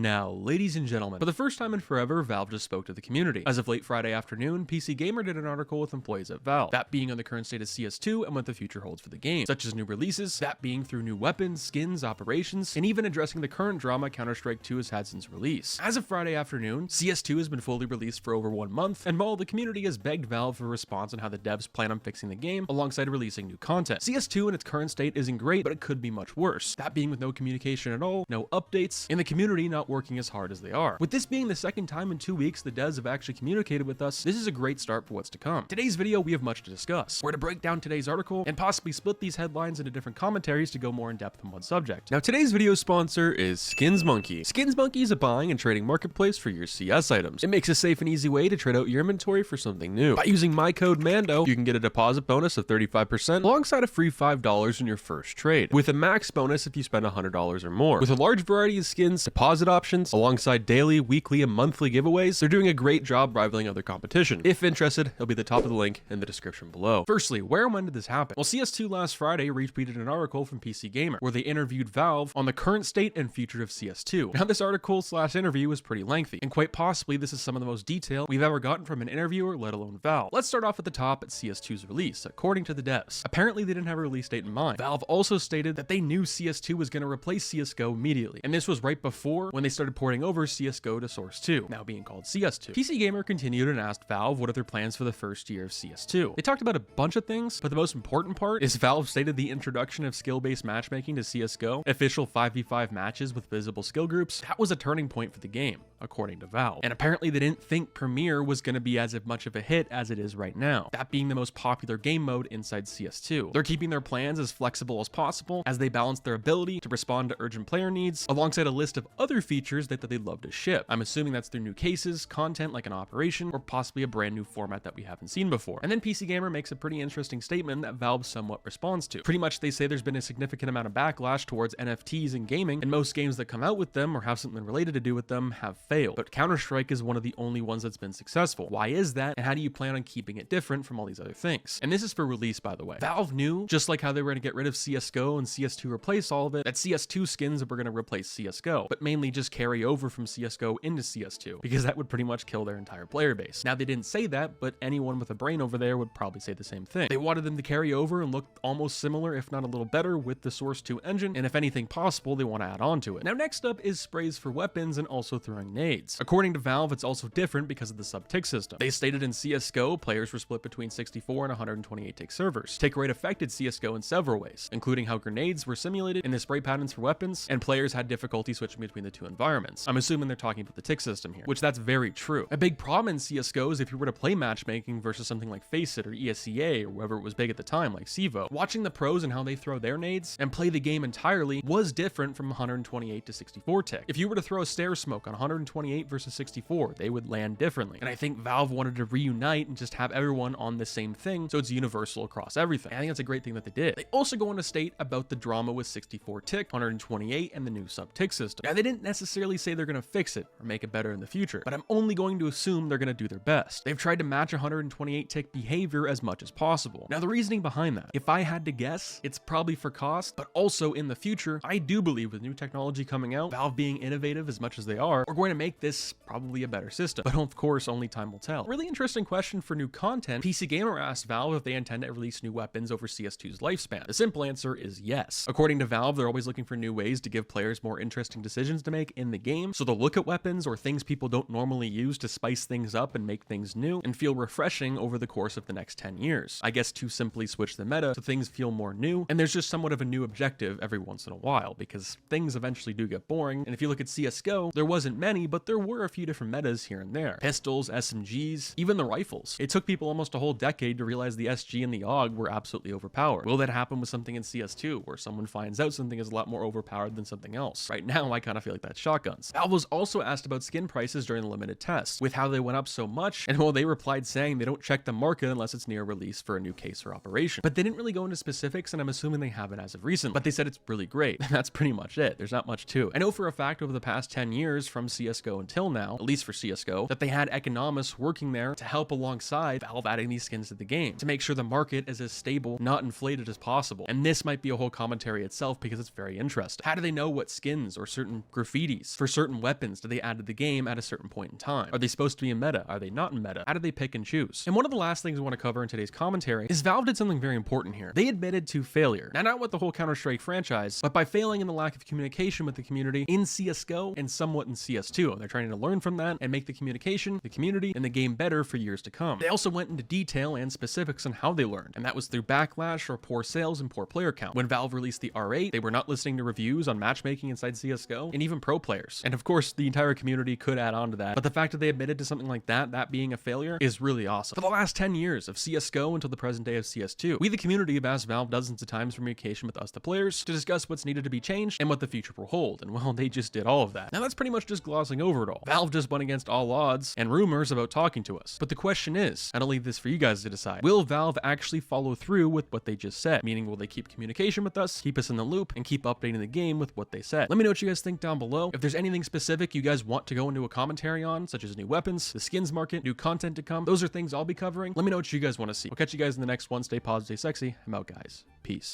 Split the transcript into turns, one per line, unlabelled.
Now, ladies and gentlemen, for the first time in forever, Valve just spoke to the community. As of late Friday afternoon, PCGamer did an article with employees at Valve, that being on the current state of CS2 and what the future holds for the game, such as new releases, that being through new weapons, skins, operations, and even addressing the current drama Counter-Strike 2 has had since release. As of Friday afternoon, CS2 has been fully released for over 1 month, and while the community has begged Valve for a response on how the devs plan on fixing the game, alongside releasing new content. CS2 in its current state isn't great, but it could be much worse, that being with no communication at all, no updates, and the community not working as hard as they are. With this being the second time in 2 weeks the devs have actually communicated with us, this is a great start for what's to come. Today's video, we have much to discuss. We're to break down today's article and possibly split these headlines into different commentaries to go more in depth on one subject. Now, today's video sponsor is SkinsMonkey. SkinsMonkey is a buying and trading marketplace for your CS items. It makes a safe and easy way to trade out your inventory for something new. By using my code MANDO, you can get a deposit bonus of 35% alongside a free $5 in your first trade, with a max bonus if you spend $100 or more. With a large variety of skins, deposit options, alongside daily, weekly, and monthly giveaways, they're doing a great job rivaling other competition. If interested, it'll be at the top of the link in the description below. Firstly, where and when did this happen? Well, CS2 last Friday retweeted an article from PCGamer, where they interviewed Valve on the current state and future of CS2. Now, this article/interview was pretty lengthy, and quite possibly this is some of the most detail we've ever gotten from an interviewer, let alone Valve. Let's start off at the top at CS2's release. According to the devs, apparently they didn't have a release date in mind. Valve also stated that they knew CS2 was going to replace CSGO immediately, and this was right before when they started porting over CSGO to Source 2, now being called CS2. PCGamer continued and asked Valve what are their plans for the first year of CS2. They talked about a bunch of things, but the most important part is Valve stated the introduction of skill-based matchmaking to CSGO, official 5v5 matches with visible skill groups, that was a turning point for the game, according to Valve. And apparently they didn't think Premier was going to be as much of a hit as it is right now, that being the most popular game mode inside CS2. They're keeping their plans as flexible as possible as they balance their ability to respond to urgent player needs alongside a list of other features that they'd love to ship. I'm assuming that's through new cases, content like an operation, or possibly a brand new format that we haven't seen before. And then PCGamer makes a pretty interesting statement that Valve somewhat responds to. Pretty much they say there's been a significant amount of backlash towards NFTs in gaming, and most games that come out with them or have something related to do with them have failed. But Counter-Strike is one of the only ones that's been successful. Why is that, and how do you plan on keeping it different from all these other things? And this is for release, by the way. Valve knew, just like how they were going to get rid of CSGO and CS2 replace all of it, that CS2 skins were going to replace CSGO, but mainly just carry over from CSGO into CS2, because that would pretty much kill their entire player base. Now, they didn't say that, but anyone with a brain over there would probably say the same thing. They wanted them to carry over and look almost similar, if not a little better, with the Source 2 engine, and if anything possible, they want to add on to it. Now, next up is sprays for weapons and also throwing nades. According to Valve, it's also different because of the sub-tick system. They stated in CSGO, players were split between 64 and 128 tick servers. Tick rate affected CSGO in several ways, including how grenades were simulated in the spray patterns for weapons, and players had difficulty switching between the two environments. I'm assuming they're talking about the tick system here, which that's very true. A big problem in CSGO is if you were to play matchmaking versus something like FIXED or ESCA or whoever it was big at the time, like CSGO, watching the pros and how they throw their nades and play the game entirely was different from 128 to 64 tick. If you were to throw a stare smoke on 128 versus 64, they would land differently. And I think Valve wanted to reunite and just have everyone on the same thing so it's universal across everything. I think that's a great thing that they did. They also go on to state about the drama with 64 tick, 128, and the new sub-tick system. Now, they didn't necessarily say they're going to fix it or make it better in the future, but I'm only going to assume they're going to do their best. They've tried to match 128 tick behavior as much as possible. Now, the reasoning behind that, if I had to guess, it's probably for cost, but also in the future, I do believe with new technology coming out, Valve being innovative as much as they are, we're going to make this probably a better system. But of course, only time will tell. Really interesting question for new content. PCGamer asked Valve if they intend to release new weapons over CS2's lifespan. The simple answer is yes. According to Valve, they're always looking for new ways to give players more interesting decisions to make in the game, so they'll look at weapons or things people don't normally use to spice things up and make things new and feel refreshing over the course of the next 10 years. I guess to simply switch the meta so things feel more new, and there's just somewhat of a new objective every once in a while, because things eventually do get boring, and if you look at CSGO, there wasn't many, but there were a few different metas here and there. Pistols, SMGs, even the rifles. It took people almost a whole decade to realize the SG and the AUG were absolutely overpowered. Will that happen with something in CS2, where someone finds out something is a lot more overpowered than something else? Right now, I kind of feel like that's shotguns. Valve was also asked about skin prices during the limited test, with how they went up so much, and well, they replied saying they don't check the market unless it's near release for a new case or operation. But they didn't really go into specifics, and I'm assuming they haven't as of recent. But they said it's really great, and that's pretty much it. There's not much to it. I know for a fact over the past 10 years from CSGO until now, at least for CSGO, that they had economists working there to help alongside Valve adding these skins to the game, to make sure the market is as stable, not inflated as possible. And this might be a whole commentary itself because it's very interesting. How do they know what skins or certain graffiti treaties for certain weapons that they add to the game at a certain point in time? Are they supposed to be in meta? Are they not in meta? How do they pick and choose? And one of the last things I want to cover in today's commentary is Valve did something very important here. They admitted to failure. Now, not with the whole Counter-Strike franchise, but by failing in the lack of communication with the community in CSGO and somewhat in CS2. And they're trying to learn from that and make the communication, the community, and the game better for years to come. They also went into detail and specifics on how they learned, and that was through backlash or poor sales and poor player count. When Valve released the R8, they were not listening to reviews on matchmaking inside CSGO, and even pro players. And of course, the entire community could add on to that, but the fact that they admitted to something like that being a failure, is really awesome. For the last 10 years of CSGO until the present day of CS2, we the community have asked Valve dozens of times for communication with us, the players, to discuss what's needed to be changed and what the future will hold, and well, they just did all of that. Now that's pretty much just glossing over it all. Valve just went against all odds and rumors about talking to us. But the question is, and I'll leave this for you guys to decide, will Valve actually follow through with what they just said? Meaning, will they keep communication with us, keep us in the loop, and keep updating the game with what they said? Let me know what you guys think down below. If there's anything specific you guys want to go into a commentary on, such as new weapons, the skins market, new content to come, those are things I'll be covering. Let me know what you guys want to see. I'll catch you guys in the next one. Stay positive, stay sexy. I'm out, guys. Peace.